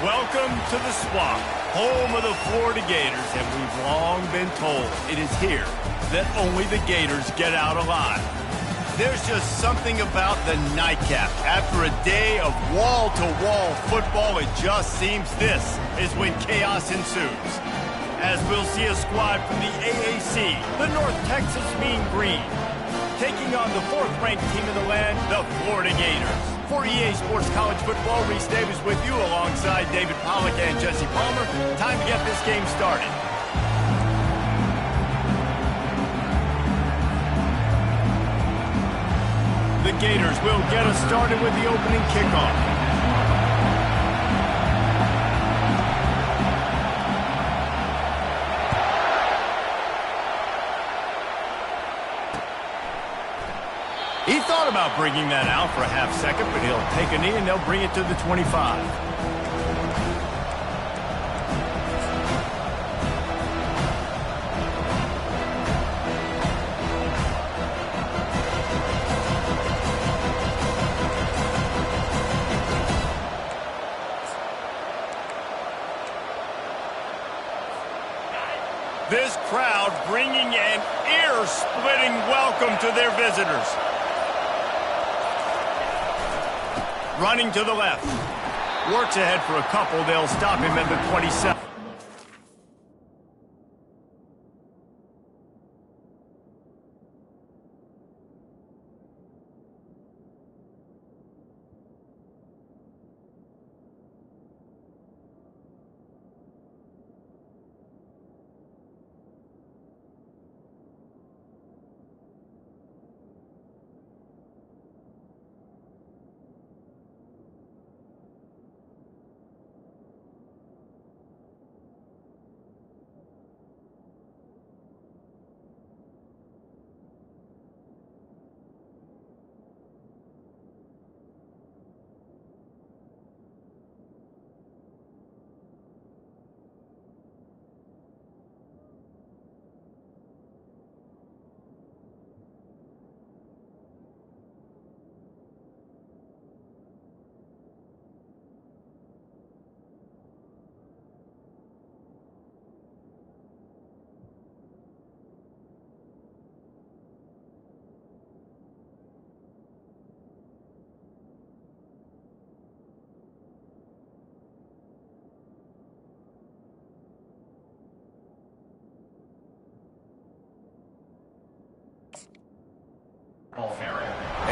Welcome to the Swamp, home of the Florida Gators, and we've long been told it is here that only the Gators get out alive. There's just something about the nightcap. After a day of wall-to-wall football, it just seems this is when chaos ensues. As we'll see a squad from the AAC, the North Texas Mean Green, taking on the fourth-ranked team in the land, the Florida Gators. For EA Sports College Football, Reese Davis with you alongside David Pollack and Jesse Palmer. Time to get this game started. The Gators will get us started with the opening kickoff. He thought about bringing that out for a half second, but he'll take a knee and they'll bring it to the 25. This crowd bringing an ear-splitting welcome to their visitors. Running to the left. Works ahead for a couple. They'll stop him at the 27.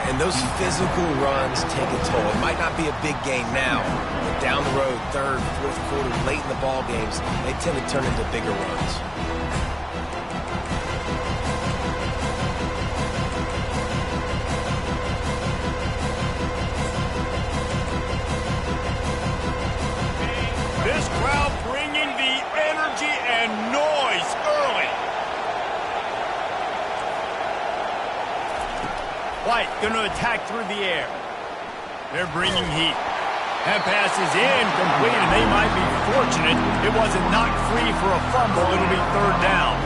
And those physical runs take a toll. It might not be a big game now, but down the road, third, fourth quarter, late in the ball games, they tend to turn into bigger runs. This crowd bringing the energy and noise early. White going to attack through the air. They're bringing heat. That pass is incomplete, and they might be fortunate it wasn't knocked free for a fumble. It'll be third down.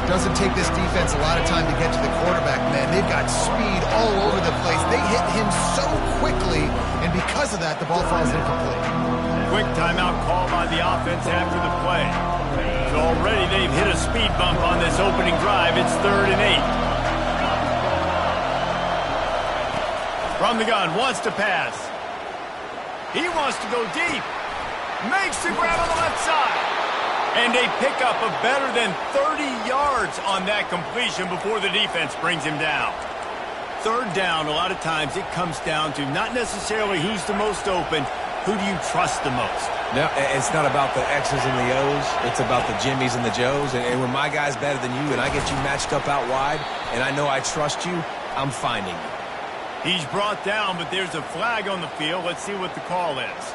Doesn't take this defense a lot of time to get to the quarterback, man. They've got speed all over the place. They hit him so quickly, and because of that, the ball falls incomplete. Quick timeout call by the offense after the play. So already they've hit a speed bump on this opening drive. It's 3rd and 8. From the gun, wants to pass. He wants to go deep. Makes the grab on the left side. And they pick up a better than 30 yards on that completion before the defense brings him down. Third down, a lot of times it comes down to not necessarily who's the most open, who do you trust the most? No, it's not about the X's and the O's. It's about the Jimmies and the Joes. And when my guy's better than you and I get you matched up out wide and I know I trust you, I'm finding you. He's brought down, but there's a flag on the field. Let's see what the call is.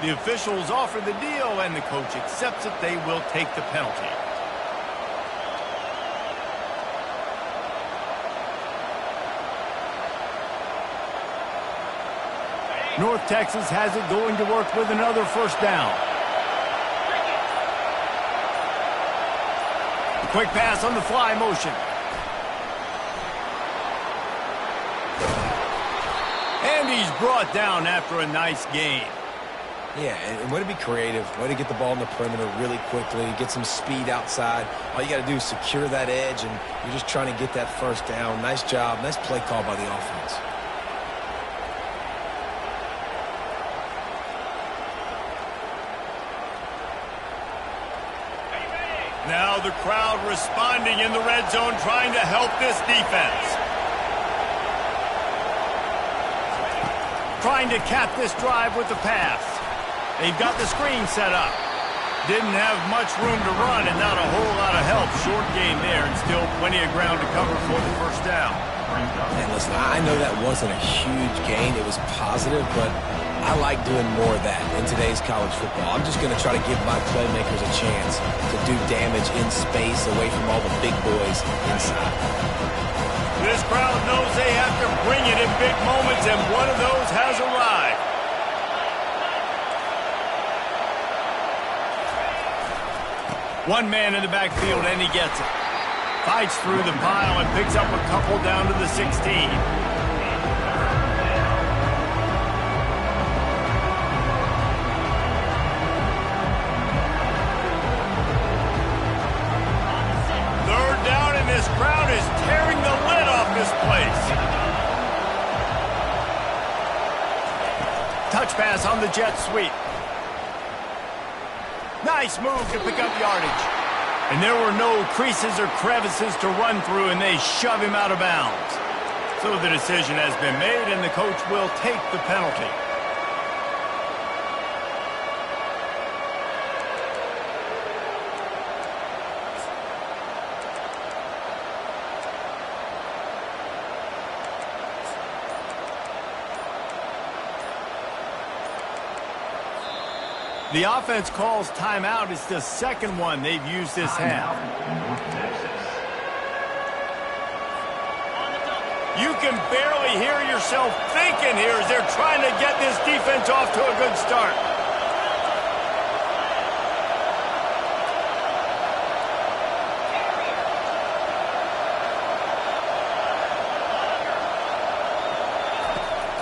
The officials offer the deal, and the coach accepts it. They will take the penalty. North Texas has it going to work with another first down. Quick pass on the fly motion. And he's brought down after a nice gain. Yeah, and way to be creative, way to get the ball in the perimeter really quickly, get some speed outside. All you got to do is secure that edge, and you're just trying to get that first down. Nice job, nice play call by the offense. Now the crowd responding in the red zone, trying to help this defense. Trying to cap this drive with the pass. They've got the screen set up. Didn't have much room to run and not a whole lot of help. Short game there and still plenty of ground to cover for the first down. And listen, I know that wasn't a huge gain. It was positive, but I like doing more of that in today's college football. I'm just going to try to give my playmakers a chance to do damage in space away from all the big boys inside. This crowd knows they have to bring it in big moments, and one of those has arrived. One man in the backfield, and he gets it. Fights through the pile and picks up a couple down to the 16. Third down, and this crowd is tearing the lid off this place. Touch pass on the jet sweep. Nice move to pick up yardage. And there were no creases or crevices to run through, and they shove him out of bounds. So the decision has been made, and the coach will take the penalty. The offense calls timeout. It's the second one they've used this half. You can barely hear yourself thinking here as they're trying to get this defense off to a good start.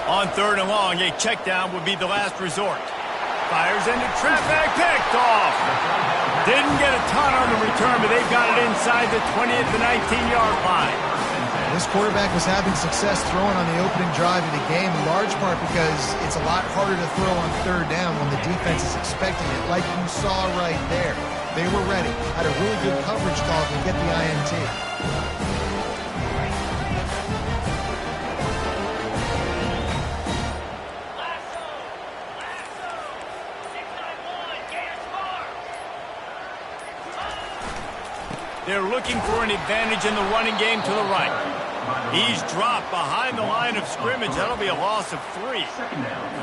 On third and long, a check down would be the last resort. Fires into traffic, picked off. Didn't get a ton on the return, but they've got it inside the 20 at the 19-yard line. This quarterback was having success throwing on the opening drive of the game, in large part because it's a lot harder to throw on third down when the defense is expecting it, like you saw right there. They were ready, had a really good coverage call to get the INT. They're looking for an advantage in the running game to the right. He's dropped behind the line of scrimmage. That'll be a loss of 3.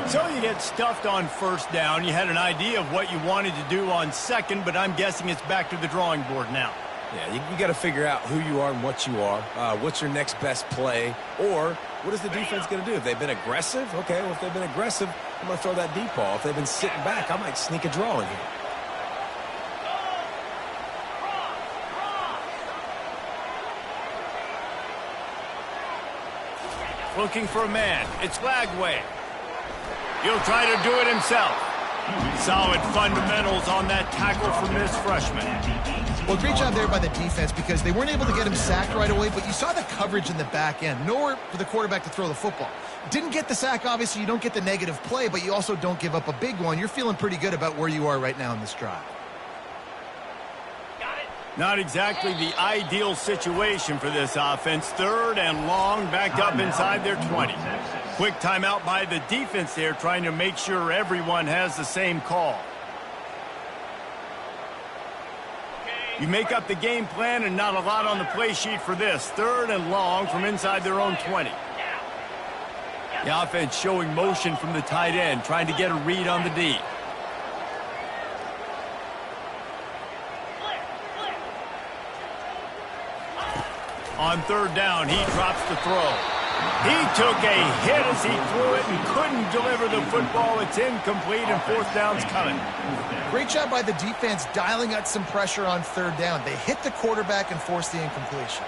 So you get stuffed on first down. You had an idea of what you wanted to do on second, but I'm guessing it's back to the drawing board now. Yeah, you got to figure out who you are and what you are. What's your next best play? Or what is the defense going to do? If they've been aggressive, okay, well, if they've been aggressive, I'm going to throw that deep ball. If they've been sitting back, I might sneak a draw in here. Looking for a man. It's Lagway. He'll try to do it himself. Solid fundamentals on that tackle from this freshman. Well, great job there by the defense because they weren't able to get him sacked right away, but you saw the coverage in the back end. Nowhere for the quarterback to throw the football. Didn't get the sack, obviously. You don't get the negative play, but you also don't give up a big one. You're feeling pretty good about where you are right now in this drive. Not exactly the ideal situation for this offense. Third and long, backed up inside their 20. Quick timeout by the defense there, trying to make sure everyone has the same call. You make up the game plan and not a lot on the play sheet for this. Third and long from inside their own 20. The offense showing motion from the tight end, trying to get a read on the D. On third down, he drops the throw. He took a hit as he threw it and couldn't deliver the football. It's incomplete, and fourth down's coming. Great job by the defense dialing out some pressure on third down. They hit the quarterback and forced the incompletion.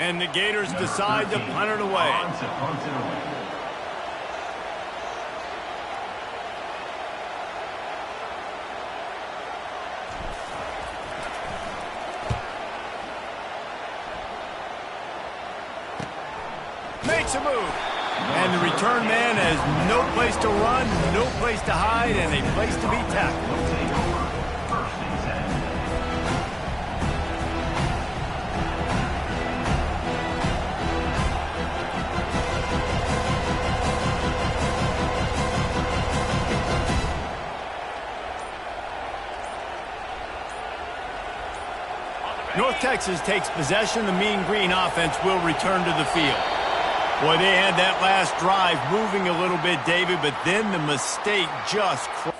And the Gators decide to punt it away. Makes a move. And the return man has no place to run, no place to hide, and a place to be tackled. North Texas takes possession. The Mean Green offense will return to the field. Boy, they had that last drive moving a little bit, David, but then the mistake just crushed.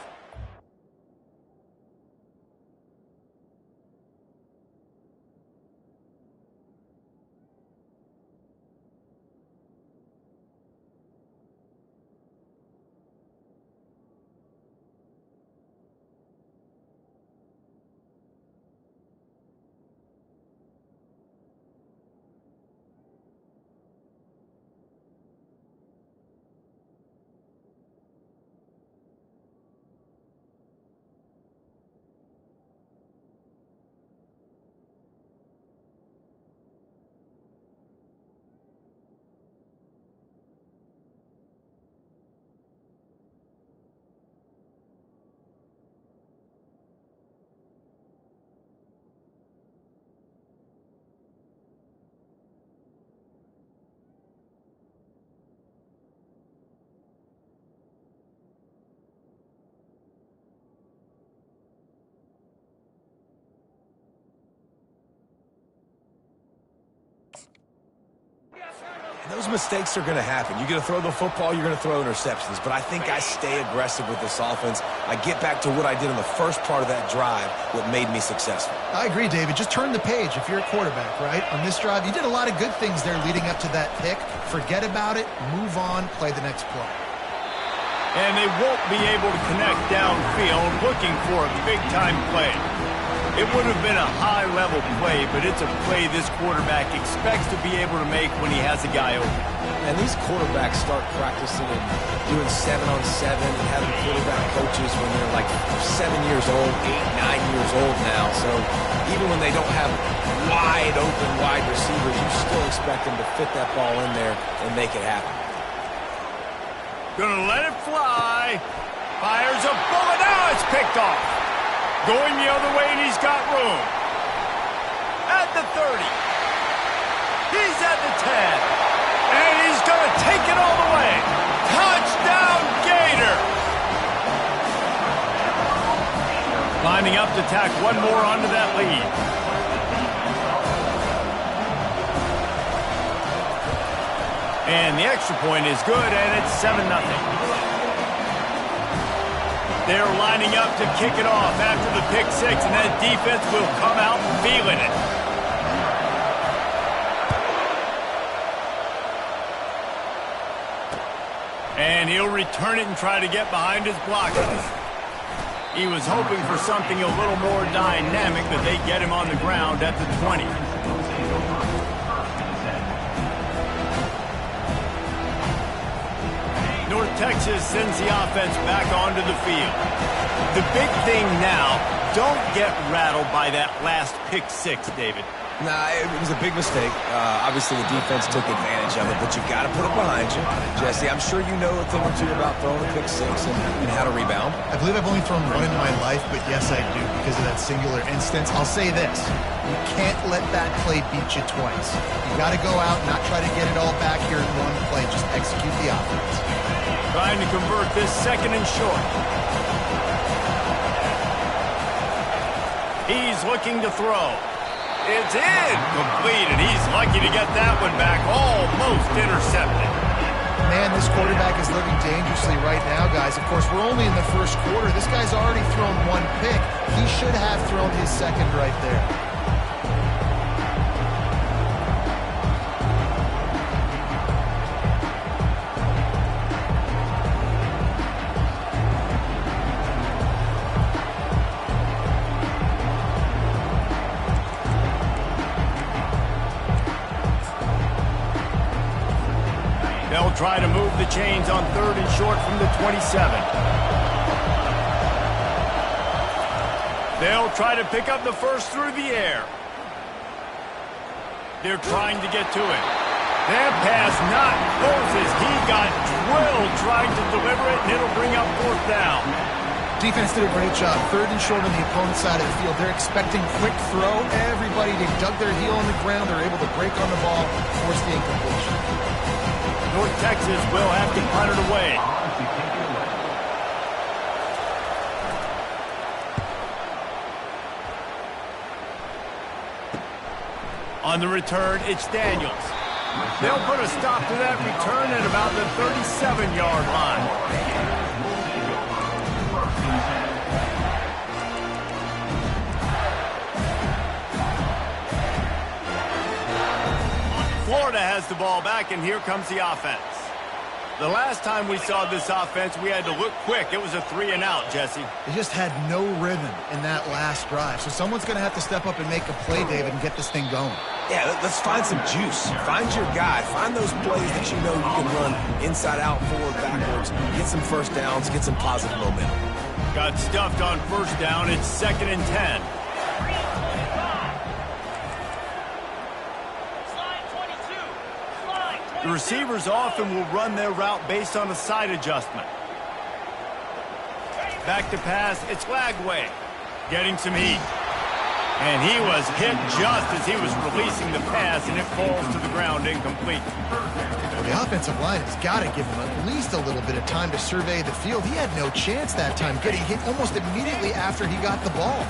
Those mistakes are going to happen. You're going to throw the football, you're going to throw interceptions. But I think I stay aggressive with this offense. I get back to what I did in the first part of that drive, what made me successful. I agree, David. Just turn the page if you're a quarterback, right? On this drive, you did a lot of good things there leading up to that pick. Forget about it, move on, play the next play. And they won't be able to connect downfield looking for a big-time play. It would have been a high-level play, but it's a play this quarterback expects to be able to make when he has a guy open. And these quarterbacks start practicing and doing 7-on-7 and having quarterback coaches when they're like 7 years old, 8, 9 years old now. So even when they don't have wide-open wide receivers, you still expect them to fit that ball in there and make it happen. Gonna let it fly. Fires a bullet. Now it's picked off. Going the other way, and he's got room. At the 30. He's at the 10. And he's going to take it all the way. Touchdown, Gator! Lining up to tack one more onto that lead. And the extra point is good, and it's 7-0. They're lining up to kick it off after the pick six, and that defense will come out feeling it. And he'll return it and try to get behind his blockers. He was hoping for something a little more dynamic, but they get him on the ground at the 20. North Texas sends the offense back onto the field. The big thing now, don't get rattled by that last pick six, David. Nah, it was a big mistake. Obviously, the defense took advantage of it, but you got to put it behind you. Jesse, I'm sure you know a thing or two about throwing a pick six and how to rebound. I believe I've only thrown one in my life, but yes, I do because of that singular instance. I'll say this. You can't let that play beat you twice. You got to go out and not try to get it all back here in one play. Just execute the offense. Trying to convert this second and short. He's looking to throw. It's in. Complete, and he's lucky to get that one back. Almost intercepted. Man, this quarterback is living dangerously right now, guys. Of course, we're only in the first quarter. This guy's already thrown one pick. He should have thrown his second right there. They'll try to move the chains on 3rd and short from the 27. They'll try to pick up the first through the air. They're trying to get to it. That pass not Moses. He got drilled trying to deliver it, and it'll bring up 4th down. Defense did a great job. 3rd and short on the opponent's side of the field. They're expecting quick throw. Everybody, they dug their heel on the ground. They're able to break on the ball, force the incompletion. North Texas will have to punt it away. On the return, it's Daniels. They'll put a stop to that return at about the 37-yard line. Florida has the ball back, and here comes the offense. The last time we saw this offense, we had to look quick. It was a 3-and-out, Jesse. They just had no rhythm in that last drive. So someone's going to have to step up and make a play, David, and get this thing going. Yeah, let's find some juice. Find your guy. Find those plays that you know you can run inside out, forward, backwards. Get some first downs. Get some positive momentum. Got stuffed on 1st down. It's 2nd and 10. The receivers often will run their route based on a side adjustment. Back to pass, it's Lagway. Getting some heat. And he was hit just as he was releasing the pass, and it falls to the ground incomplete. Well, the offensive line has got to give him at least a little bit of time to survey the field. He had no chance that time, getting hit almost immediately after he got the ball.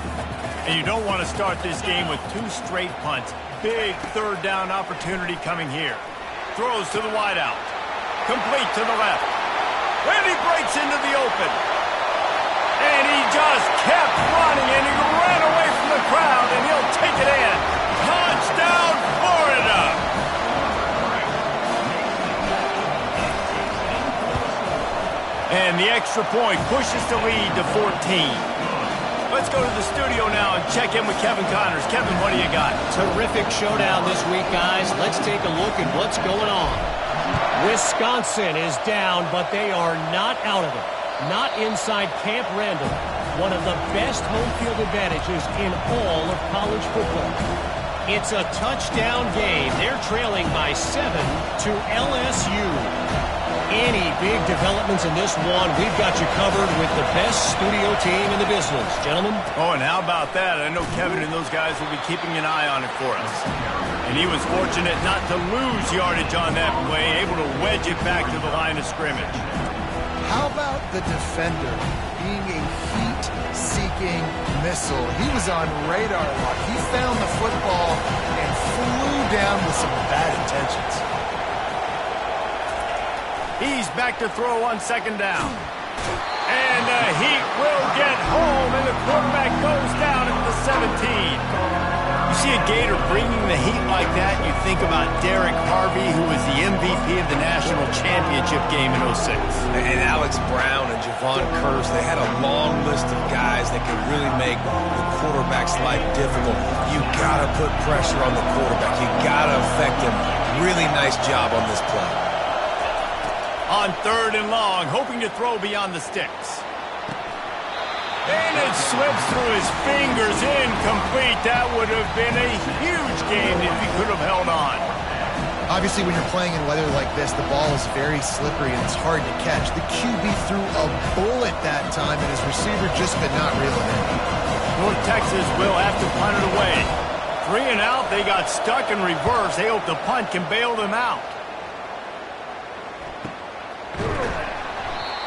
And you don't want to start this game with 2 straight punts. Big 3rd down opportunity coming here. Throws to the wideout. Complete to the left. And he breaks into the open. And he just kept running, and he ran away from the crowd, and he'll take it in. Touchdown, Florida! And the extra point pushes the lead to 14. Let's go to the studio now and check in with Kevin Connors. Kevin, what do you got? Terrific showdown this week, guys. Let's take a look at what's going on. Wisconsin is down, but they are not out of it. Not inside Camp Randall. One of the best home field advantages in all of college football. It's a touchdown game. They're trailing by 7 to LSU. Any big developments in this one, we've got you covered with the best studio team in the business. Gentlemen? Oh, and how about that? I know Kevin and those guys will be keeping an eye on it for us. And he was fortunate not to lose yardage on that play, able to wedge it back to the line of scrimmage. How about the defender being a heat-seeking missile? He was on radar lock. He found the football and flew down with some bad intentions. He's back to throw on 2nd down. And the Heat will get home, and the quarterback goes down at the 17. You see a Gator bringing the heat like that, you think about Derek Harvey, who was the MVP of the national championship game in 06. And Alex Brown and Javon Curse, they had a long list of guys that could really make the quarterback's life difficult. You got to put pressure on the quarterback. You got to affect him. Really nice job on this play. On 3rd and long, hoping to throw beyond the sticks. And it slips through his fingers, incomplete. That would have been a huge game if he could have held on. Obviously, when you're playing in weather like this, the ball is very slippery and it's hard to catch. The QB threw a bullet that time, and his receiver just could not reel it in. North Texas will have to punt it away. 3-and-out, they got stuck in reverse. They hope the punt can bail them out.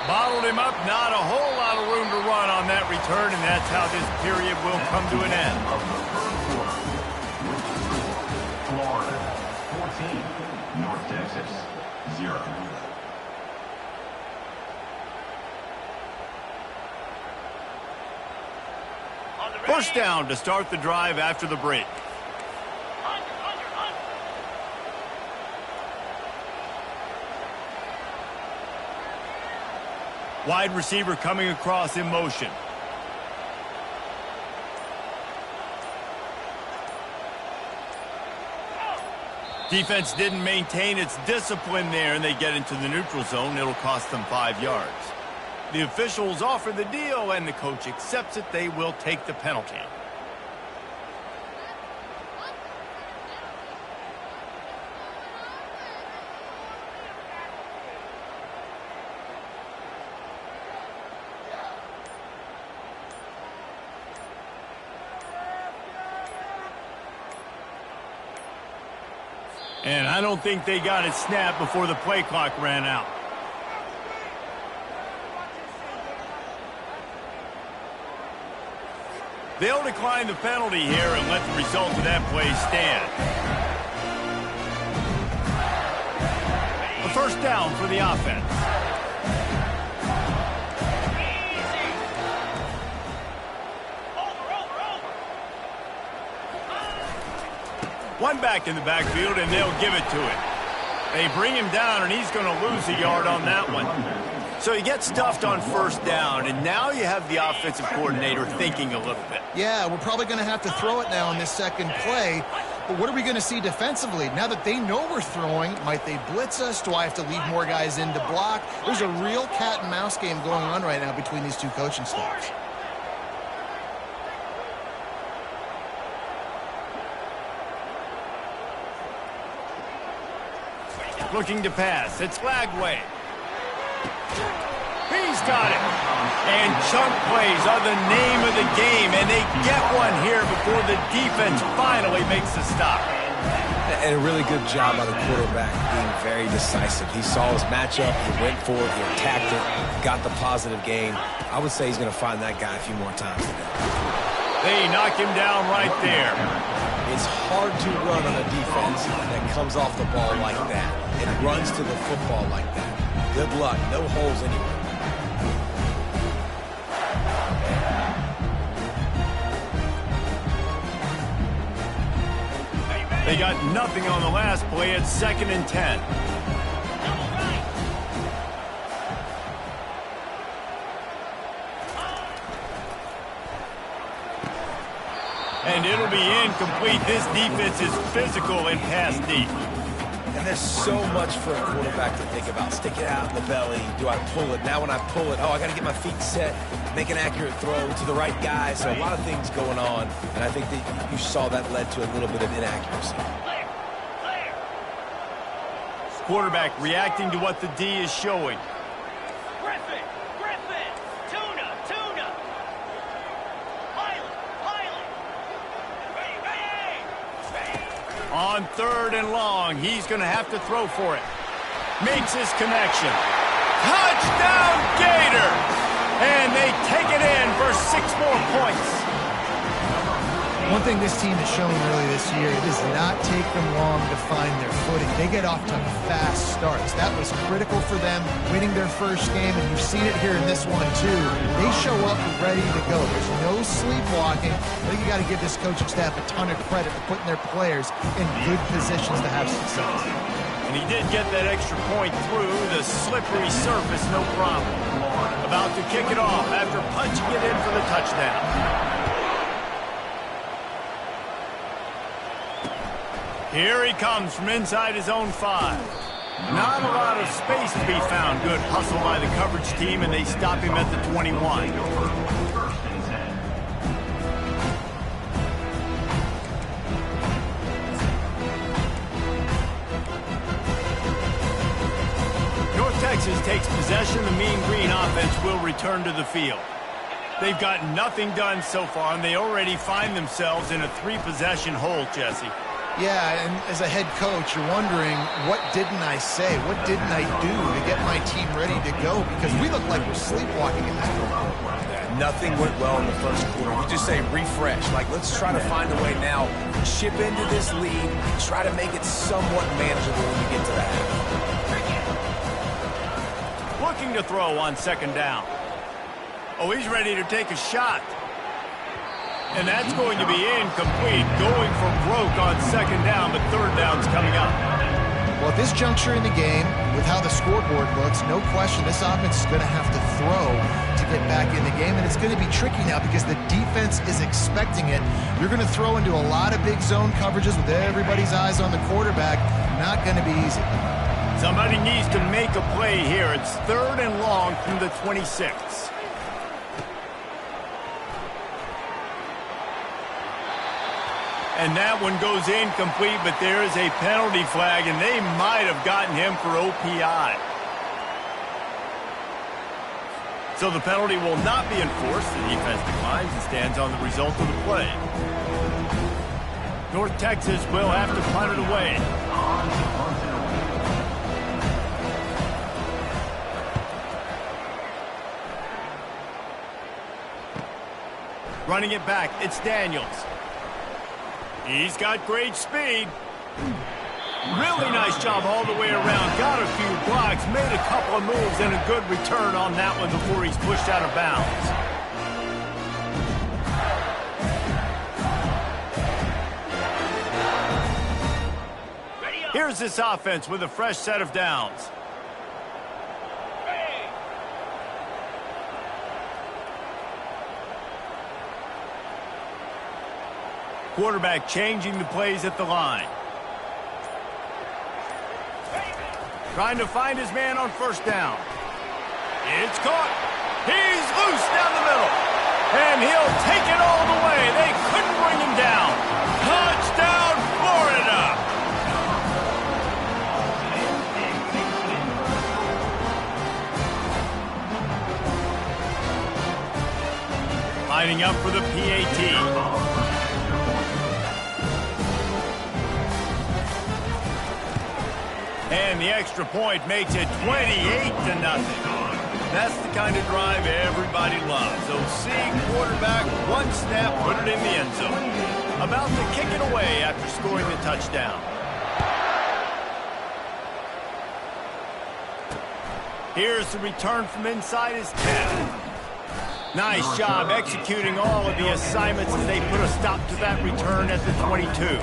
Bottled him up, not a whole lot of room to run on that return, and that's how this period will come to an end. Florida, 14. North Texas, 0. First down to start the drive after the break. Wide receiver coming across in motion. Defense didn't maintain its discipline there, and they get into the neutral zone. It'll cost them 5 yards. The officials offer the deal, and the coach accepts it. They will take the penalty. And I don't think they got it snapped before the play clock ran out. They'll decline the penalty here and let the result of that play stand. A first down for the offense. One back in the backfield, and they'll give it to him. They bring him down, and he's going to lose a yard on that one. So he gets stuffed on first down, and now you have the offensive coordinator thinking a little bit. Yeah, we're probably going to have to throw it now in this second play. But what are we going to see defensively? Now that they know we're throwing, might they blitz us? Do I have to leave more guys in to block? There's a real cat and mouse game going on right now between these two coaching staffs. Looking to pass. It's Lagway. He's got it. And chunk plays are the name of the game, and they get one here before the defense finally makes a stop. And a really good job by the quarterback being very decisive. He saw his matchup, he went for it, he attacked it, got the positive gain. I would say he's going to find that guy a few more times today. They knock him down right there. It's hard to run on a defense that comes off the ball like that and runs to the football like that. Good luck. No holes anywhere. They got nothing on the last play. It's 2nd and 10. And it'll be incomplete. This defense is physical and pass deep. And there's so much for a quarterback to think about. Stick it out in the belly. Do I pull it? Now when I pull it, I got to get my feet set, make an accurate throw to the right guy. So a lot of things going on. And I think that you saw that led to a little bit of inaccuracy. Quarterback reacting to what the D is showing. On 3rd and long, he's going to have to throw for it. Makes his connection. Touchdown, Gators! And they take it in for 6 more points. One thing this team has shown early this year, it does not take them long to find their footing. They get off to fast starts. That was critical for them, winning their first game, and you've seen it here in this one too. They show up ready to go. There's no sleepwalking. I think you got to give this coaching staff a ton of credit for putting their players in good positions to have success. And he did get that extra point through the slippery surface, no problem. About to kick it off after punching it in for the touchdown. Here he comes from inside his own 5. Not a lot of space to be found. Good hustle by the coverage team, and they stop him at the 21. North Texas takes possession. The Mean Green offense will return to the field. They've got nothing done so far, and they already find themselves in a 3-possession hole, Jesse. Yeah, and as a head coach, you're wondering, what didn't I say? What didn't I do to get my team ready to go? Because we look like we're sleepwalking in that moment. Yeah, nothing went well in the first quarter. We just say refresh. Like, let's try to find a way now, chip into this lead, try to make it somewhat manageable when we get to the half. Looking to throw on 2nd down. Oh, he's ready to take a shot. And that's going to be incomplete. Going for broke on 2nd down, but 3rd down's coming up. Well, at this juncture in the game, with how the scoreboard looks, no question this offense is going to have to throw to get back in the game, and it's going to be tricky now because the defense is expecting it. You're going to throw into a lot of big zone coverages with everybody's eyes on the quarterback. Not going to be easy. Somebody needs to make a play here. It's 3rd and long from the 26. And that one goes incomplete, but there is a penalty flag, and they might have gotten him for OPI. So the penalty will not be enforced. The defense declines and stands on the result of the play. North Texas will have to punt it away. Running it back, it's Daniels. He's got great speed. Really nice job all the way around. Got a few blocks, made a couple of moves, and a good return on that one before he's pushed out of bounds. Here's this offense with a fresh set of downs. Quarterback changing the plays at the line. Trying to find his man on first down. It's caught. He's loose down the middle. And he'll take it all the way. They couldn't bring him down. Touchdown, Florida! Lining up for the PAT. And the extra point makes it 28-0. That's the kind of drive everybody loves. So see quarterback, one snap, put it in the end zone. About to kick it away after scoring the touchdown. Here's the return from inside his 10. Nice job executing all of the assignments as they put a stop to that return at the 22.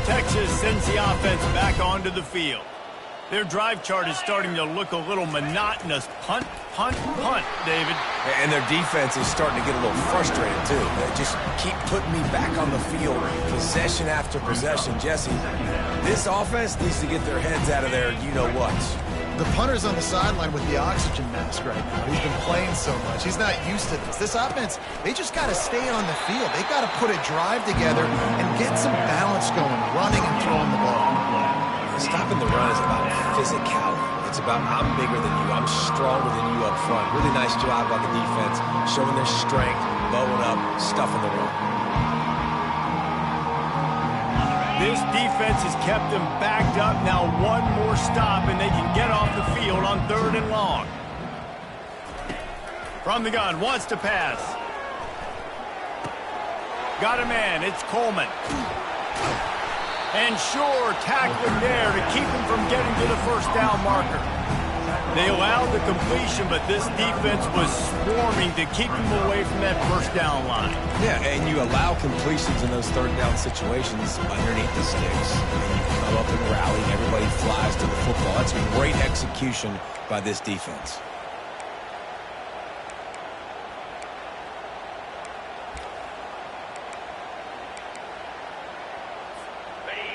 Texas sends the offense back onto the field. Their drive chart is starting to look a little monotonous. Punt, punt, punt, David. And their defense is starting to get a little frustrated, too. They just keep putting me back on the field, possession after possession. Jesse, this offense needs to get their heads out of there, you-know-what. The punter's on the sideline with the oxygen mask right now. He's been playing so much. He's not used to this. This offense, they just got to stay on the field. They got to put a drive together and get some balance going, running and throwing the ball. Stopping the run is about physicality. It's about I'm bigger than you. I'm stronger than you up front. Really nice job by the defense, showing their strength, bowing up, stuffing the run. This defense has kept them backed up. Now one more stop, and they can get off the field on 3rd and long. From the gun, wants to pass. Got a man, it's Coleman. And sure, tackling there to keep him from getting to the first down marker. They allowed the completion, but this defense was swarming to keep him away from that first down line. Yeah, and you allow completions in those 3rd down situations underneath the sticks. And you come up and rally, and everybody flies to the football. That's great execution by this defense.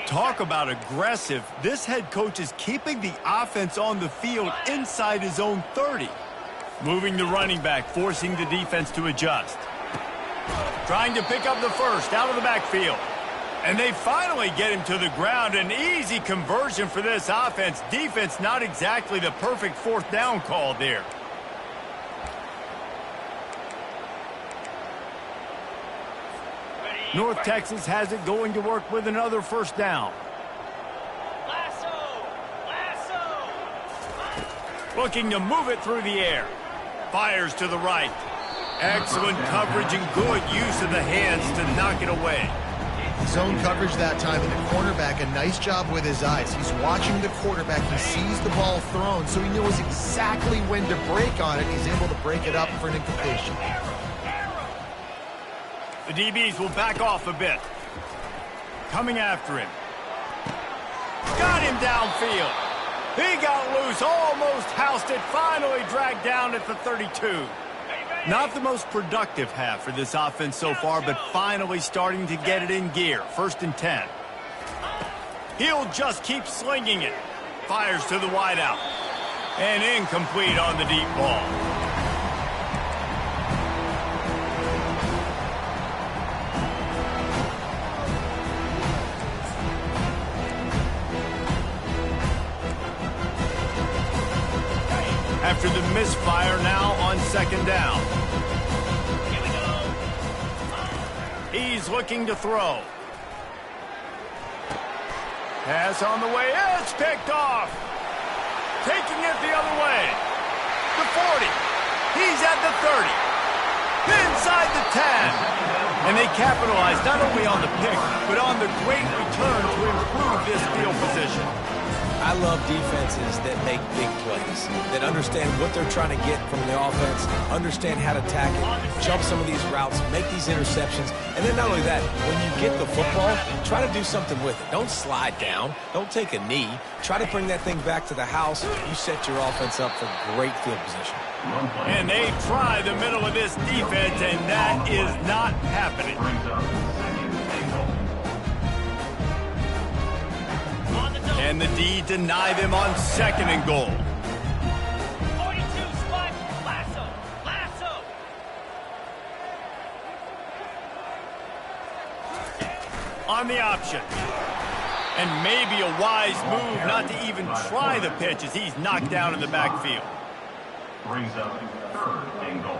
Talk about aggressive. This head coach is keeping the offense on the field inside his own 30. Moving the running back, forcing the defense to adjust. Trying to pick up the first out of the backfield. And they finally get him to the ground. An easy conversion for this offense. Defense not exactly the perfect 4th down call there. North Texas has it going to work with another first down. Looking to move it through the air. Fires to the right. Excellent coverage and good use of the hands to knock it away. Zone coverage that time, and the cornerback, a nice job with his eyes. He's watching the quarterback. He sees the ball thrown, so he knows exactly when to break on it. He's able to break it up for an incompletion. The DBs will back off a bit. Coming after him. Got him downfield. He got loose, almost housed it, finally dragged down at the 32. Not the most productive half for this offense so far, but finally starting to get it in gear. 1st and 10. He'll just keep slinging it. Fires to the wideout. And incomplete on the deep ball. After the misfire, now on 2nd down. Here we go. He's looking to throw. Pass on the way. It's picked off. Taking it the other way. The 40. He's at the 30. Inside the 10. And they capitalized not only on the pick, but on the great return to improve this field position. I love defenses that make big plays, that understand what they're trying to get from the offense, understand how to attack it, jump some of these routes, make these interceptions, and then not only that, when you get the football, try to do something with it. Don't slide down. Don't take a knee. Try to bring that thing back to the house. You set your offense up for great field position. And they try the middle of this defense, and that is not happening. And the D deny them on 2nd and goal. 42 spot, lasso. On the option. And maybe a wise move not to even try the pitch as he's knocked down in the backfield. Brings up 3rd and goal.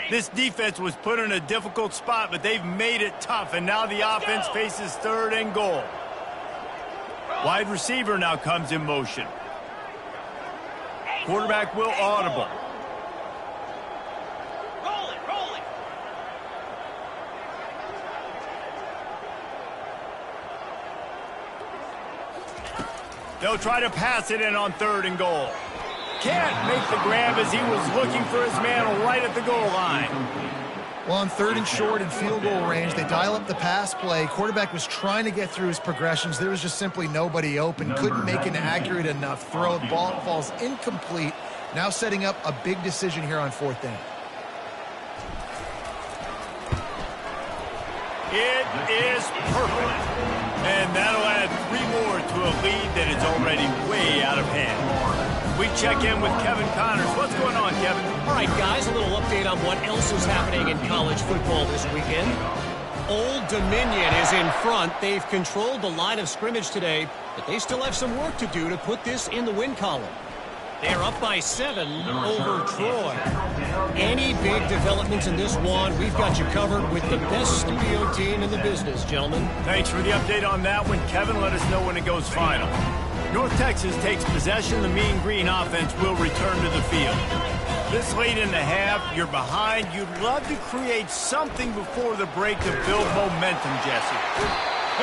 This defense was put in a difficult spot, but they've made it tough, and now the offense faces 3rd and goal. Wide receiver now comes in motion. Quarterback will audible. Roll it. They'll try to pass it in on 3rd and goal. Can't make the grab as he was looking for his man right at the goal line. Well, on 3rd and short and field goal range, they dial up the pass play. Quarterback was trying to get through his progressions. There was just simply nobody open. Couldn't make an accurate enough throw. Ball falls incomplete. Now setting up a big decision here on 4th down. It is perfect. And that'll add 3 more to a lead that is already way out of hand. We check in with Kevin Connors. What's going on, Kevin? All right, guys, a little update on what else is happening in college football this weekend. Old Dominion is in front. They've controlled the line of scrimmage today, but they still have some work to do to put this in the win column. They're up by 7 over Troy. Any big developments in this one, we've got you covered with the best studio team in the business, gentlemen. Thanks for the update on that one, Kevin. Let us know when it goes final. North Texas takes possession. The Mean Green offense will return to the field. This late in the half, you're behind. You'd love to create something before the break to build momentum, Jesse.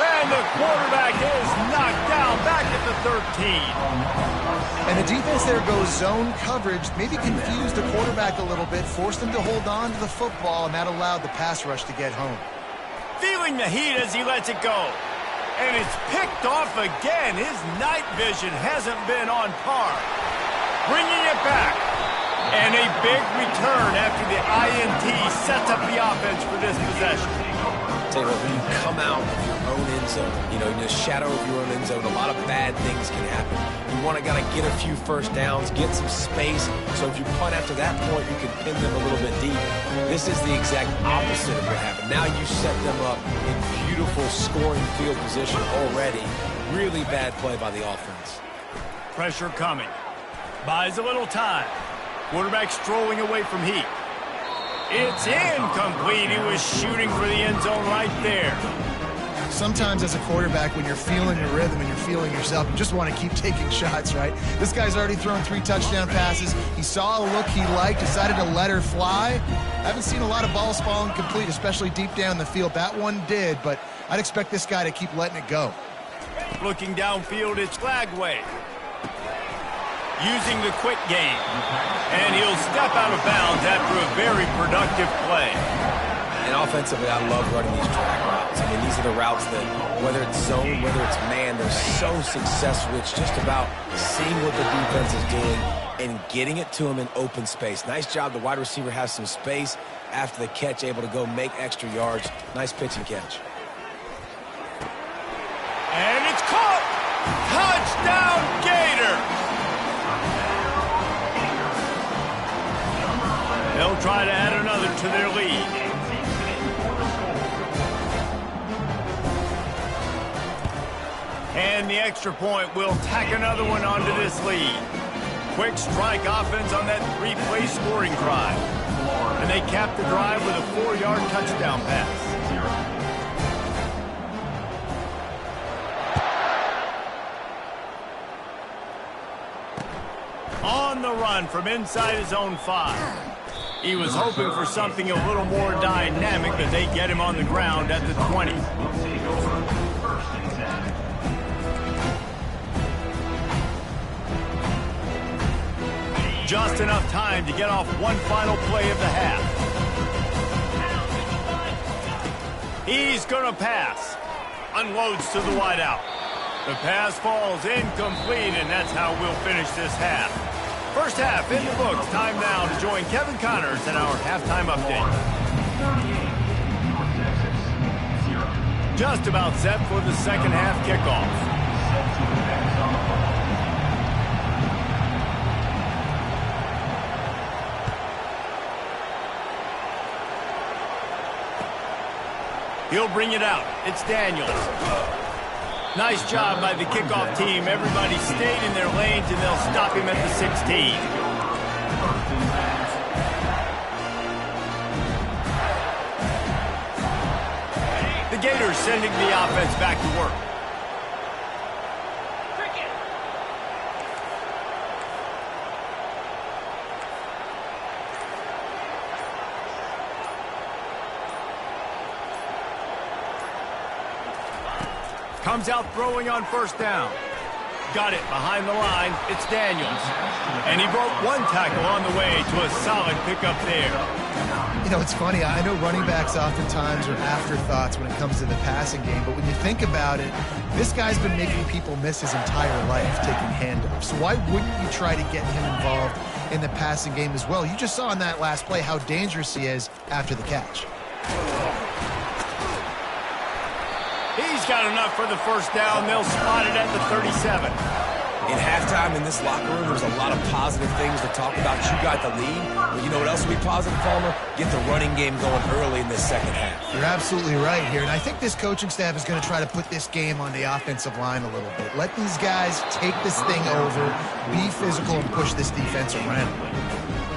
And the quarterback is knocked down back at the 13. And the defense there goes zone coverage, maybe confused the quarterback a little bit, forced him to hold on to the football, and that allowed the pass rush to get home. Feeling the heat as he lets it go. And it's picked off again. His night vision hasn't been on par. Bringing it back. And a big return after the INT sets up the offense for this possession. Tell you what, when you come out of your own end zone, in the shadow of your own end zone, a lot of bad things can happen. You want to get a few first downs, get some space, so if you punt after that point, you can pin them a little bit deep. This is the exact opposite of what happened. Now you set them up in beautiful scoring field position already. Really bad play by the offense. Pressure coming. Buys a little time. Quarterback strolling away from heat. It's incomplete. He was shooting for the end zone right there. sometimes as a quarterback, when you're feeling your rhythm and you're feeling yourself, you just want to keep taking shots, right? This guy's already thrown 3 touchdown passes. He saw a look he liked, decided to let her fly. I haven't seen a lot of balls falling complete, especially deep down the field. That one did, but I'd expect this guy to keep letting it go. Looking downfield, it's Flagway. Using the quick game. And he'll step out of bounds after a very productive play. And offensively, I love running these drag routes. I mean, these are the routes that, whether it's zone, whether it's man, they're so successful. It's just about seeing what the defense is doing and getting it to him in open space. Nice job. The wide receiver has some space after the catch, able to go make extra yards. Nice pitch and catch. And it's caught! Touchdown, Gator! They'll try to add another to their lead. And the extra point will tack another one onto this lead. Quick strike offense on that 3-play scoring drive. And they cap the drive with a 4-yard touchdown pass. On the run from inside his own 5. He was hoping for something a little more dynamic, but they get him on the ground at the 20. Just enough time to get off one final play of the half. He's going to pass. Unloads to the wideout. The pass falls incomplete, and that's how we'll finish this half. First half in the books. Time now to join Kevin Connors in our halftime update. Just about set for the second half kickoff. He'll bring it out. It's Daniels. Nice job by the kickoff team. Everybody stayed in their lanes, and they'll stop him at the 16. The Gators sending the offense back to work. Comes out throwing on first down. Got it behind the line. It's Daniels. And he broke one tackle on the way to a solid pickup there. You know, it's funny. I know running backs oftentimes are afterthoughts when it comes to the passing game, but when you think about it, this guy's been making people miss his entire life taking handoffs. So why wouldn't you try to get him involved in the passing game as well? You just saw in that last play how dangerous he is after the catch. He's got enough for the first down. They'll spot it at the 37. In halftime in this locker room, there's a lot of positive things to talk about. You got the lead. Well, you know what else will be positive, Palmer? Get the running game going early in this second half. You're absolutely right here. And I think this coaching staff is going to try to put this game on the offensive line a little bit. Let these guys take this thing over, be physical, and push this defense around.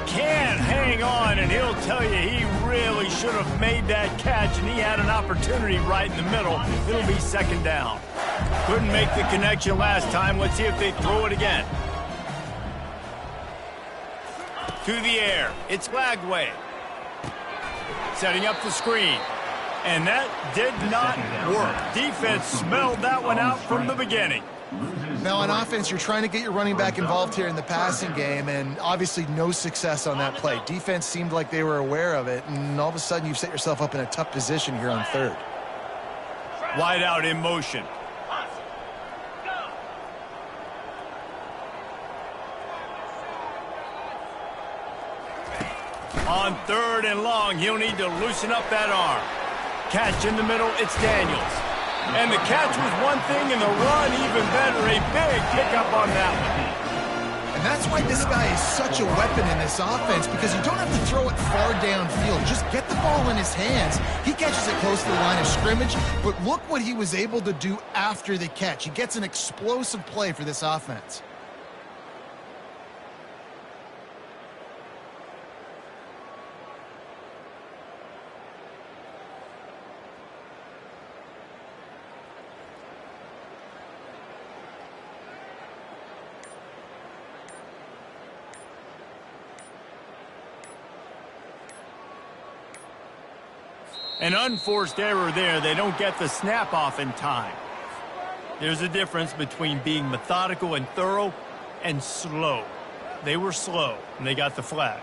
Can't hang on, and he'll tell you he really should have made that catch, and he had an opportunity right in the middle. It'll be second down. Couldn't make the connection last time. Let's see if they throw it again. To the air. It's Lagway. Setting up the screen. And that did not work. Defense smelled that one out from the beginning. Now, on offense, you're trying to get your running back involved here in the passing game, and obviously no success on that play. Defense seemed like they were aware of it, and all of a sudden you've set yourself up in a tough position here on third. Wide out in motion. On third and long, he'll need to loosen up that arm. Catch in the middle, it's Daniels. And the catch was one thing, and the run even better. A big pickup on that one. And that's why this guy is such a weapon in this offense, because you don't have to throw it far downfield. Just get the ball in his hands. He catches it close to the line of scrimmage, but look what he was able to do after the catch. He gets an explosive play for this offense. An unforced error there. They don't get the snap off in time. There's a difference between being methodical and thorough and slow. They were slow, and they got the flag.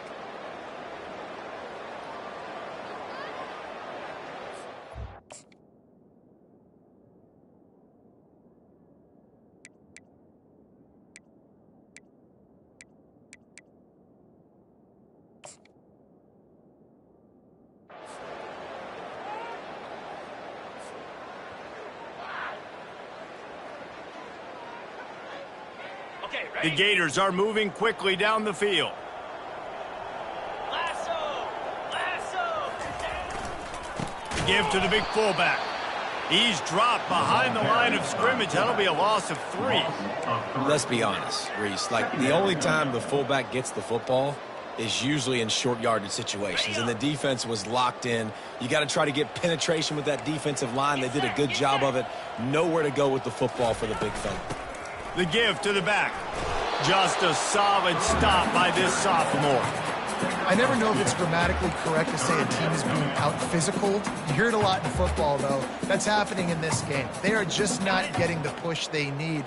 The Gators are moving quickly down the field. Lasso! Lasso! Give to the big fullback. He's dropped behind the line of scrimmage. That'll be a loss of 3. Let's be honest, Reese. Like, the only time the fullback gets the football is usually in short yardage situations, and the defense was locked in. You got to try to get penetration with that defensive line. They did a good job of it. Nowhere to go with the football for the big fella. The give to the back. Just a solid stop by this sophomore. I never know if it's grammatically correct to say a team is being out-physicaled. You hear it a lot in football, though. That's happening in this game. They are just not getting the push they need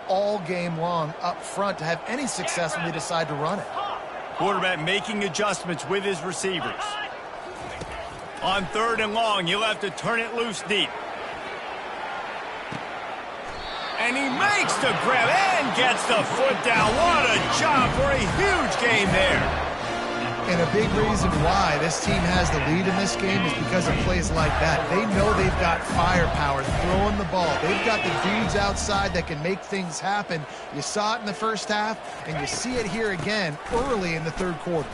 all game long up front to have any success when they decide to run it. Quarterback making adjustments with his receivers. On 3rd and long, you'll have to turn it loose deep. And he makes the grab and gets the foot down. What a job for a huge gain there. And a big reason why this team has the lead in this game is because of plays like that. They know they've got firepower throwing the ball. They've got the dudes outside that can make things happen. You saw it in the first half, and you see it here again early in the 3rd quarter.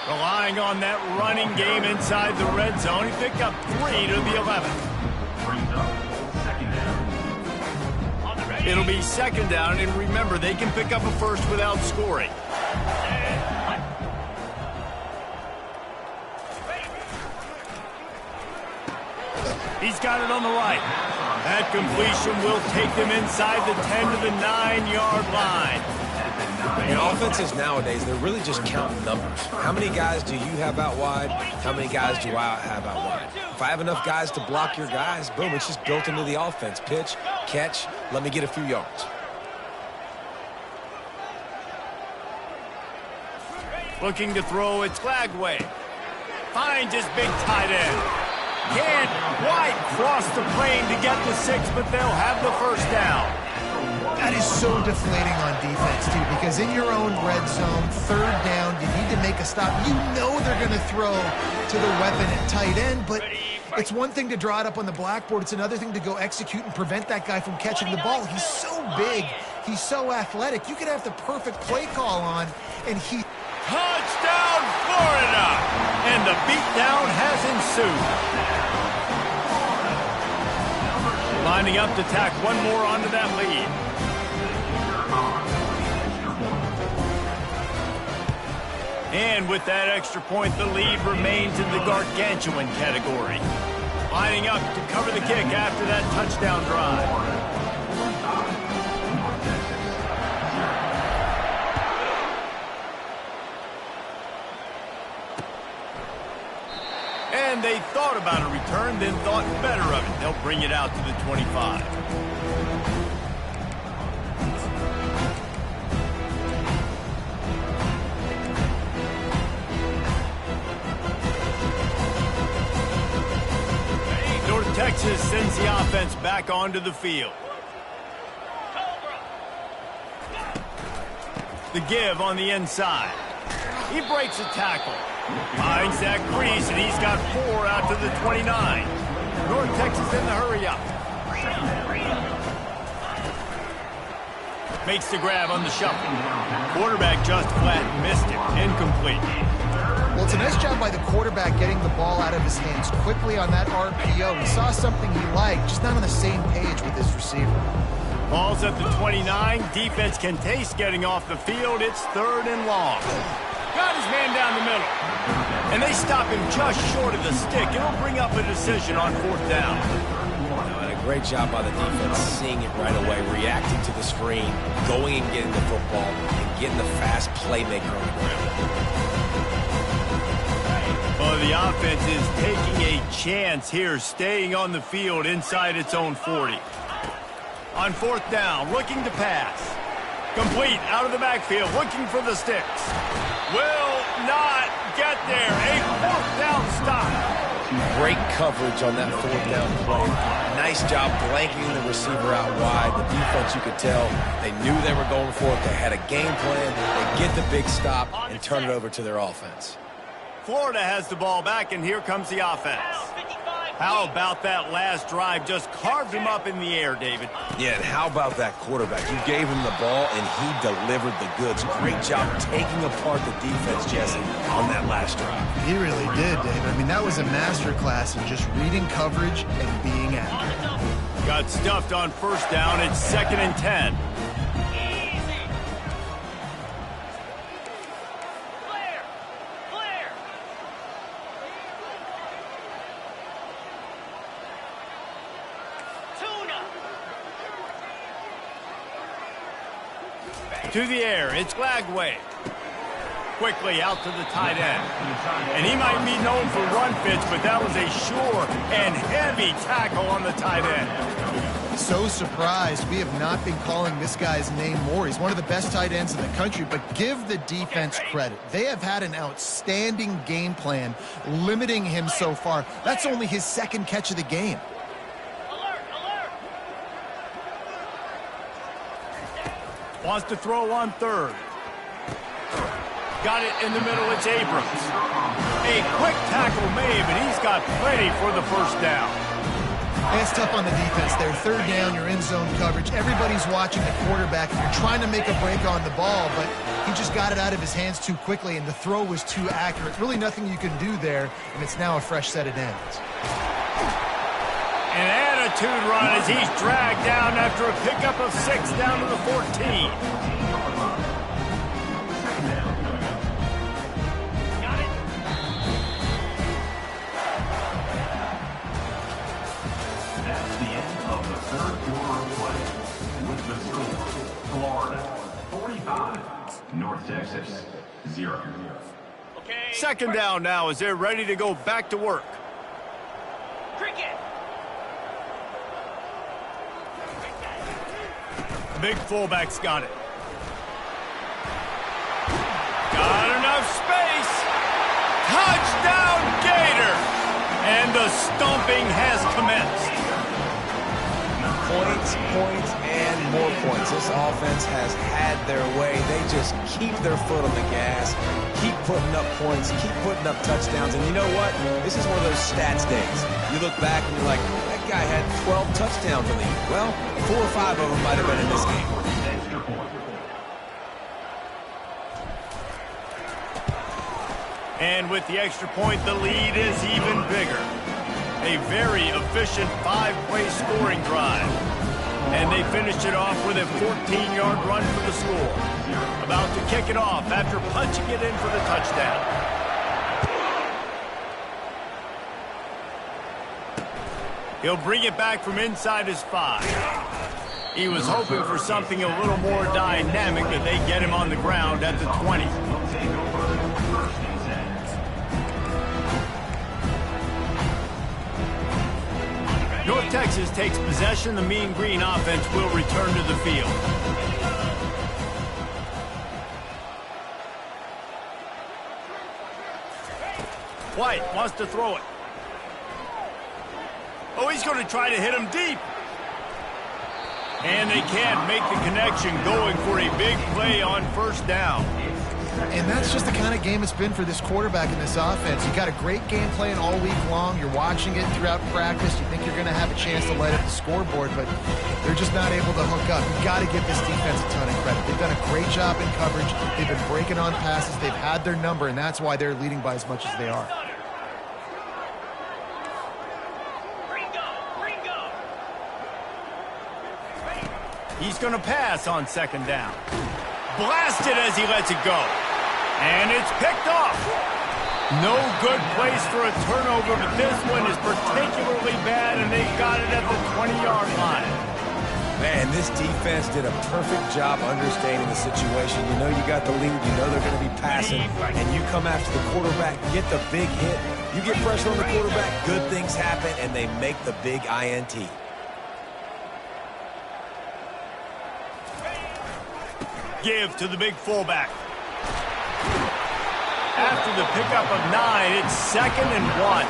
Relying on that running game inside the red zone. He picked up 3 to the 11th. It'll be 2nd down, and remember, they can pick up a first without scoring. He's got it on the right. That completion will take them inside the 10 to the 9-yard line. And offenses nowadays, they're really just counting numbers. How many guys do you have out wide? How many guys do I have out wide? If I have enough guys to block your guys, boom, it's just built into the offense. Pitch, catch, let me get a few yards. Looking to throw, it's Glagway. Finds his big tight end. Can't quite cross the plane to get the 6, but they'll have the 1st down. That is so deflating on defense, too, because in your own red zone, 3rd down, you need to make a stop. You know they're going to throw to the weapon at tight end, but it's one thing to draw it up on the blackboard. It's another thing to go execute and prevent that guy from catching the ball. He's so big. He's so athletic. You could have the perfect play call on, and he... Touchdown, Florida! And the beatdown has ensued. Lining up to tack one more onto that lead. And with that extra point, the lead remains in the gargantuan category. Lining up to cover the kick after that touchdown drive. And they thought about a return, then thought better of it. They'll bring it out to the 25. North Texas sends the offense back onto the field. The give on the inside. He breaks a tackle. Finds that crease, and he's got 4 out to the 29. North Texas in the hurry up. Makes the grab on the shuffle. Quarterback just flat missed it. Incomplete. Well, it's a nice job by the quarterback getting the ball out of his hands quickly on that RPO. He saw something he liked, just not on the same page with his receiver. Ball's at the 29. Defense can taste getting off the field. It's 3rd and long. Got his man down the middle. And they stop him just short of the stick. It'll bring up a decision on 4th down. And a great job by the defense, seeing it right away, reacting to the screen, going and getting the football, and getting the fast playmaker on the ground. Well, the offense is taking a chance here, staying on the field inside its own 40. On fourth down, looking to pass. Complete out of the backfield, looking for the sticks. Will not get there. A fourth down stop. Great coverage on that fourth down play. Nice job blanking the receiver out wide. The defense, you could tell, they knew they were going for it. They had a game plan. They get the big stop and turn it over to their offense. Florida has the ball back, and here comes the offense. How about that last drive? Just carved him up in the air, David. Yeah, and how about that quarterback? You gave him the ball, and he delivered the goods. Great job taking apart the defense, Jesse, on that last drive. He really did, David. I mean, that was a masterclass in just reading coverage and being accurate. Got stuffed on first down. It's 2nd and 10. To the air, it's Glagway. Quickly out to the tight end. And he might be known for run fits, but that was a sure and heavy tackle on the tight end. So surprised we have not been calling this guy's name more. He's one of the best tight ends in the country, but give the defense credit. They have had an outstanding game plan limiting him so far. That's only his 2nd catch of the game. Wants to throw on 3rd. Got it in the middle. It's Abrams. A quick tackle made, but he's got plenty for the first down. It's tough on the defense there. 3rd down, you're in zone coverage. Everybody's watching the quarterback, and you're trying to make a break on the ball, but he just got it out of his hands too quickly, and the throw was too accurate. Really nothing you can do there, and it's now a fresh set of downs. An attitude run as he's dragged down after a pickup of 6 down to the 14. Got it. That's the end of the 3rd quarter of play. With the score, Florida 45, North Texas 0. Okay. 2nd down now as they're ready to go back to work. Cricket. Big fullback's got it. Got enough space. Touchdown, Gator! And the stomping has commenced. Points, and more points. This offense has had their way. They just keep their foot on the gas, keep putting up points, keep putting up touchdowns. And you know what? This is one of those stats days. You look back and you're like, that guy had 12 touchdowns in the league. Well, 4 or 5 of them might have been in this game. Extra point. And with the extra point, the lead is even bigger. A very efficient 5-play scoring drive. And they finished it off with a 14-yard run for the score. About to kick it off after punching it in for the touchdown. He'll bring it back from inside his 5. He was hoping for something a little more dynamic, but they get him on the ground at the 20. North Texas takes possession. The Mean Green offense will return to the field. White wants to throw it. Oh, he's going to try to hit him deep. And they can't make the connection, going for a big play on first down. And that's just the kind of game it's been for this quarterback in this offense. You've got a great game plan all week long. You're watching it throughout practice. You think you're going to have a chance to light up the scoreboard, but they're just not able to hook up. You've got to give this defense a ton of credit. They've done a great job in coverage. They've been breaking on passes. They've had their number, and that's why they're leading by as much as they are. He's going to pass on 2nd down. Blasted as he lets it go. And it's picked off. No good place for a turnover, but this one is particularly bad, and they've got it at the 20-yard line. Man, this defense did a perfect job understanding the situation. You know you got the lead. You know they're going to be passing. And you come after the quarterback, get the big hit. You get pressure on the quarterback, good things happen, and they make the big INT. Give to the big fullback. After the pickup of 9, it's 2nd and 1.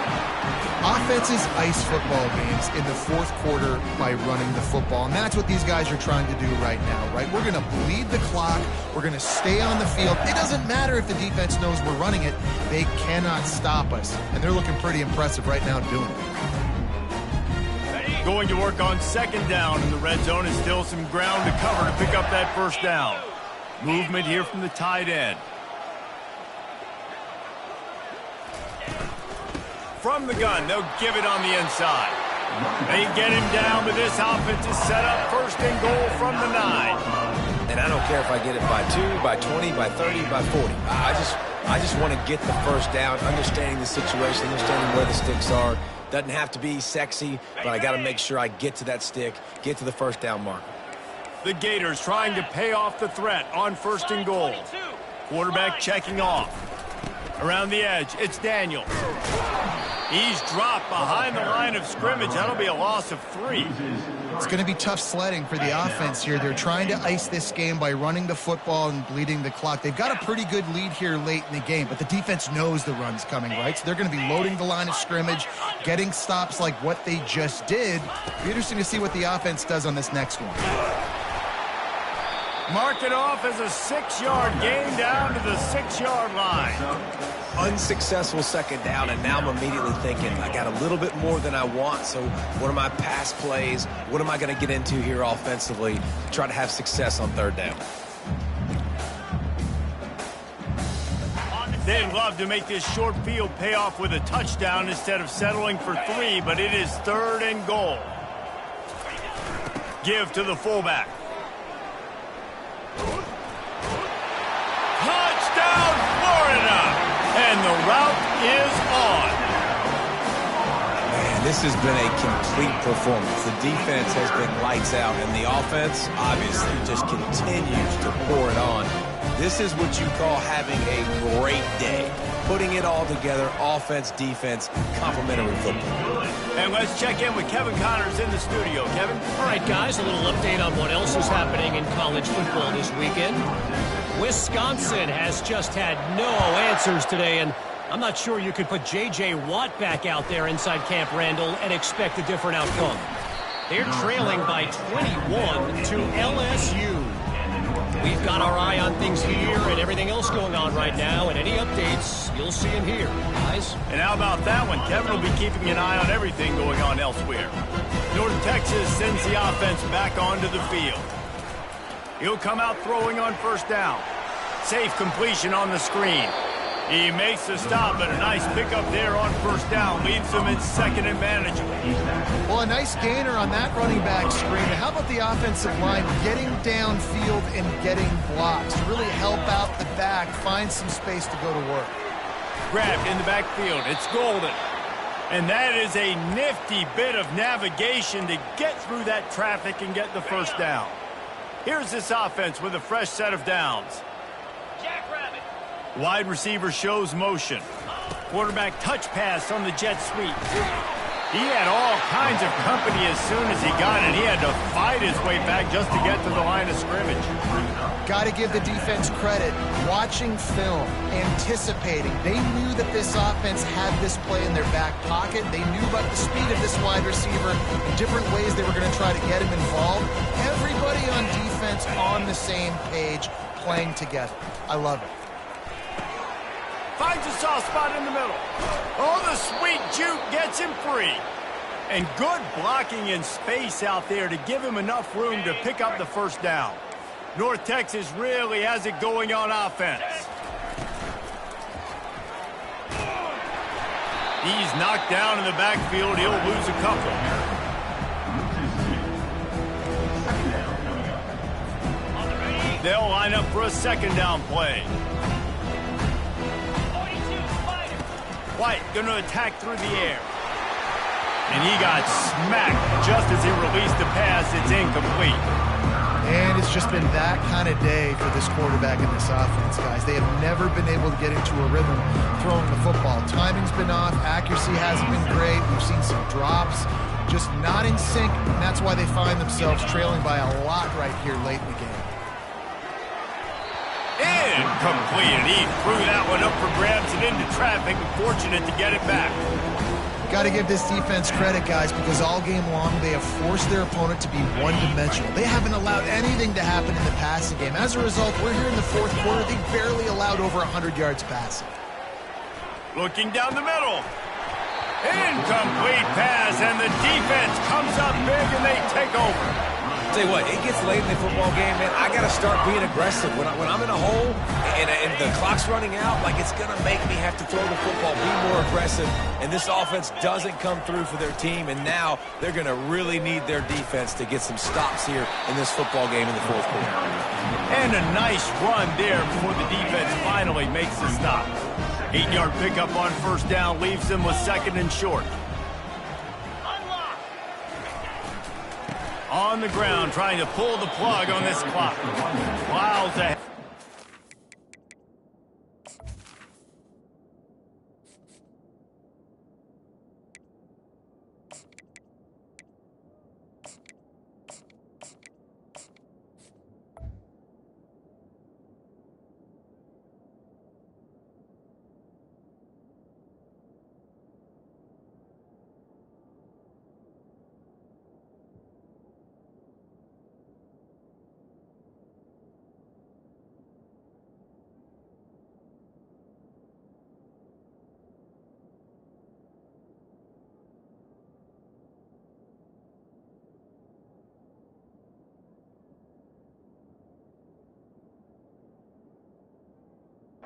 Offenses ice football games in the fourth quarter by running the football, and that's what these guys are trying to do right now, right? We're going to bleed the clock. We're going to stay on the field. It doesn't matter if the defense knows we're running it. They cannot stop us, and they're looking pretty impressive right now doing it. Going to work on 2nd down in the red zone is still some ground to cover to pick up that 1st down. Movement here from the tight end. From the gun, they'll give it on the inside. They get him down, but this offense is set up 1st and goal from the 9. And I don't care if I get it by 2, by 20, by 30, by 40. I just want to get the 1st down, understanding the situation, understanding where the sticks are. Doesn't have to be sexy, but I got to make sure I get to that stick, get to the 1st down marker. The Gators trying to pay off the threat on 1st and goal. Quarterback checking off. Around the edge, it's Daniels. He's dropped behind the line of scrimmage. That'll be a loss of 3. It's going to be tough sledding for the offense here. They're trying to ice this game by running the football and bleeding the clock. They've got a pretty good lead here late in the game, but the defense knows the run's coming, right? So they're going to be loading the line of scrimmage, getting stops like what they just did. It'll be interesting to see what the offense does on this next one. Mark it off as a 6-yard gain down to the 6-yard line. Unsuccessful 2nd down, and now I'm immediately thinking, I got a little bit more than I want, so what are my pass plays? What am I going to get into here offensively to try to have success on 3rd down? They'd love to make this short field pay off with a touchdown instead of settling for 3, but it is 3rd and goal. Give to the fullback. Touchdown, Florida! And the route is on. Man, this has been a complete performance. The defense has been lights out, and the offense, obviously, just continues to pour it on. This is what you call having a great day. Putting it all together, offense, defense, complementary football. And let's check in with Kevin Connors in the studio. Kevin? All right, guys, a little update on what else is happening in college football this weekend. Wisconsin has just had no answers today, and I'm not sure you could put J.J. Watt back out there inside Camp Randall and expect a different outcome. They're trailing by 21 to LSU. We've got our eye on things here and everything else going on right now, and any updates, you'll see them here, guys. And how about that one? Kevin will be keeping an eye on everything going on elsewhere. North Texas sends the offense back onto the field. He'll come out throwing on 1st down. Safe completion on the screen. He makes the stop, but a nice pickup there on 1st down. Leaves him in 2nd and manageable. Well, a nice gainer on that running back screen. How about the offensive line getting downfield and getting blocks to really help out the back, find some space to go to work. Grabbed in the backfield. It's Golden. And that is a nifty bit of navigation to get through that traffic and get the 1st down. Here's this offense with a fresh set of downs. Jackrabbit. Wide receiver shows motion. Quarterback touch pass on the jet sweep. He had all kinds of company as soon as he got it. He had to fight his way back just to get to the line of scrimmage. Got to give the defense credit. Watching film, anticipating. They knew that this offense had this play in their back pocket. They knew about the speed of this wide receiver and different ways they were going to try to get him involved. Everybody on defense on the same page, playing together. I love it. Finds a soft spot in the middle. Oh, the sweet juke gets him free. And good blocking in space out there to give him enough room to pick up the 1st down. North Texas really has it going on offense. He's knocked down in the backfield. He'll lose a couple. They'll line up for a 2nd down play. White going to attack through the air. And he got smacked just as he released the pass. It's incomplete. And it's just been that kind of day for this quarterback and this offense, guys. They have never been able to get into a rhythm throwing the football. Timing's been off. Accuracy hasn't been great. We've seen some drops. Just not in sync, and that's why they find themselves trailing by a lot right here late in the game. Incomplete, and he threw that one up for grabs and into traffic, and fortunate to get it back. Got to give this defense credit, guys, because all game long they have forced their opponent to be one-dimensional. They haven't allowed anything to happen in the passing game. As a result, we're here in the fourth quarter. They barely allowed over 100 yards passing. Looking down the middle. Incomplete pass, and the defense comes up big, and they take over. Tell you what, it gets late in the football game, man. I got to start being aggressive. When I'm in a hole and the clock's running out, like, it's going to make me have to throw the football, be more aggressive. And this offense doesn't come through for their team, and now they're going to really need their defense to get some stops here in this football game in the fourth quarter. And a nice run there before the defense finally makes the stop. 8-yard pickup on first down leaves them with second and short. On the ground, trying to pull the plug on this clock. Miles ahead.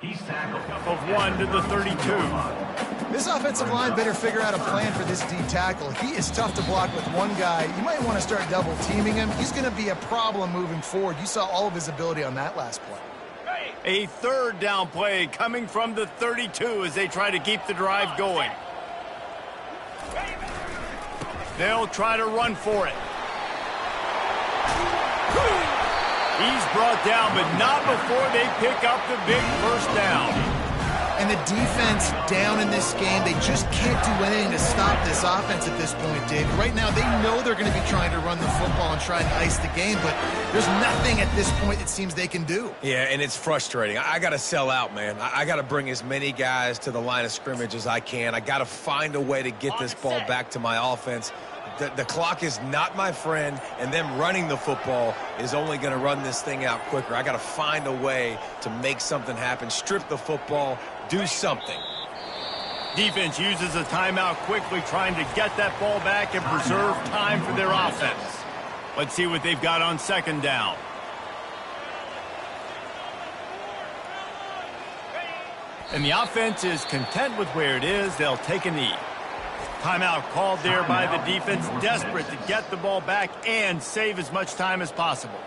He's tackled. Of 1 to the 32. This offensive line better figure out a plan for this D tackle. He is tough to block with one guy. You might want to start double teaming him. He's going to be a problem moving forward. You saw all of his ability on that last play. A third down play coming from the 32 as they try to keep the drive going. They'll try to run for it. He's brought down, but not before they pick up the big first down. And the defense down in this game, they just can't do anything to stop this offense at this point, Dave. Right now, they know they're going to be trying to run the football and try and ice the game, but there's nothing at this point it seems they can do. Yeah, and it's frustrating. I got to sell out, man. I got to bring as many guys to the line of scrimmage as I can. I got to find a way to get this ball back to my offense. The clock is not my friend, and them running the football is only going to run this thing out quicker. I got to find a way to make something happen, strip the football, do something. Defense uses a timeout quickly, trying to get that ball back and preserve time for their offense. Let's see what they've got on second down. And the offense is content with where it is. They'll take a knee. Timeout called there by the defense, desperate to get the ball back and save as much time as possible.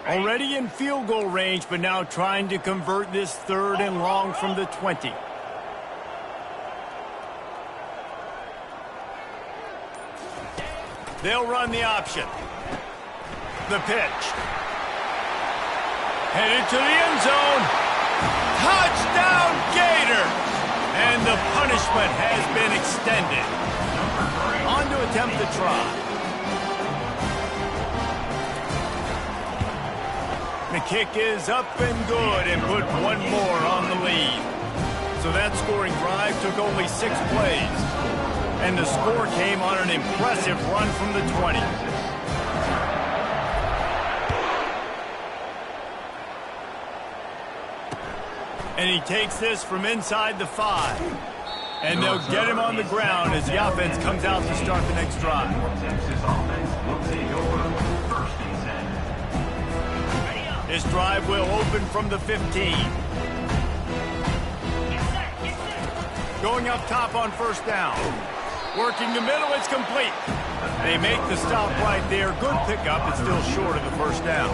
Already in field goal range, but now trying to convert this third and long from the 20. They'll run the option. The pitch. Headed to the end zone. Touchdown, Gator! And the punishment has been extended. On to attempt the try. The kick is up and good and put one more on the lead. So that scoring drive took only 6 plays. And the score came on an impressive run from the 20. And he takes this from inside the 5. And they'll get him on the ground as the offense comes out to start the next drive. This drive will open from the 15. Going up top on first down. Working the middle, it's complete. They make the stop right there. Good pickup. It's still short of the first down.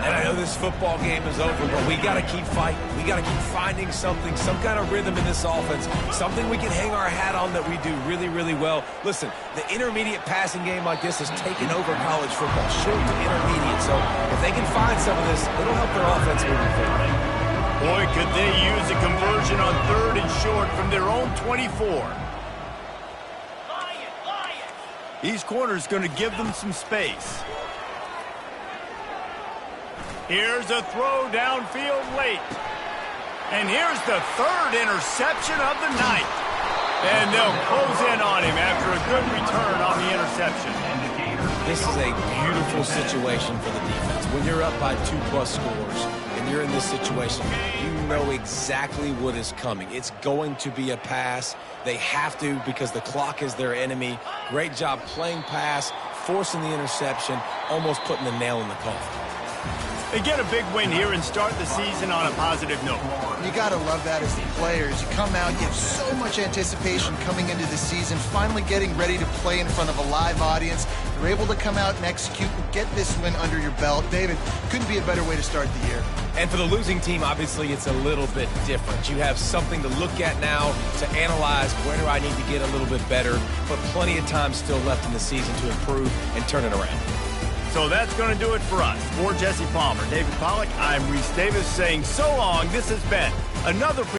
And I know this football game is over, but we got to keep fighting. We got to keep finding something, some kind of rhythm in this offense, something we can hang our hat on that we do really, really well. Listen, the intermediate passing game like this has taken over college football, short to intermediate. So if they can find some of this, it'll help their offense moving forward. Boy, could they use a conversion on 3rd and short from their own 24. These corners going to give them some space. Here's a throw downfield late. And here's the 3rd interception of the night. And they'll close in on him after a good return on the interception. This is a beautiful situation for the defense. When you're up by 2+ scores and you're in this situation, you know exactly what is coming. It's going to be a pass. They have to because the clock is their enemy. Great job playing pass, forcing the interception, almost putting the nail in the coffin. They get a big win here and start the season on a positive note. You got to love that as the players. You come out, you have so much anticipation coming into the season, finally getting ready to play in front of a live audience. You're able to come out and execute and get this win under your belt. David, couldn't be a better way to start the year. And for the losing team, obviously, it's a little bit different. You have something to look at now to analyze where do I need to get a little bit better, but plenty of time still left in the season to improve and turn it around. So that's going to do it for us. For Jesse Palmer, David Pollack, I'm Reese Davis saying so long. This has been another